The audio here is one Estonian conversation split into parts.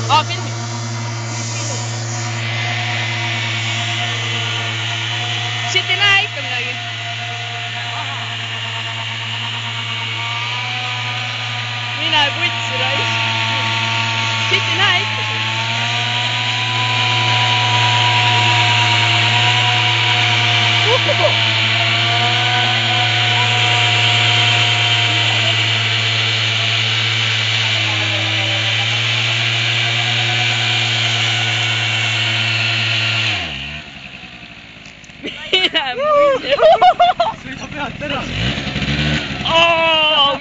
Aa, filmi. Siit ei näe ikka midagi. Mine putsi raisk. Siit ei näe ikka siit. Sõida pealt ära.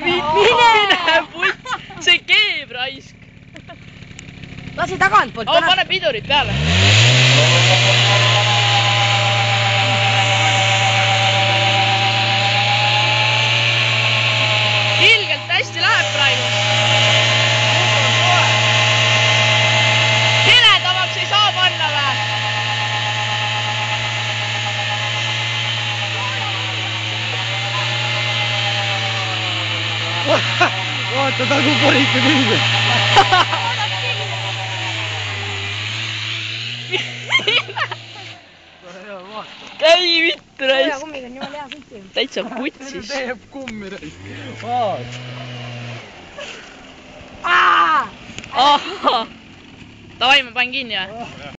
Mine puts. See keeb raisk. Lasi tagantpoolt. Pane pidurid peale. Ilgelt hästi läheb praegu. Heledamaks ei saa panna vä? Vaata tagu politsei külge. Käi vittu raisk. Hea kummiga on jumala hea sõiti. Täitsa putsis. Teeb kummi raisk. Ahah. Davai, ma panen kinni, jah?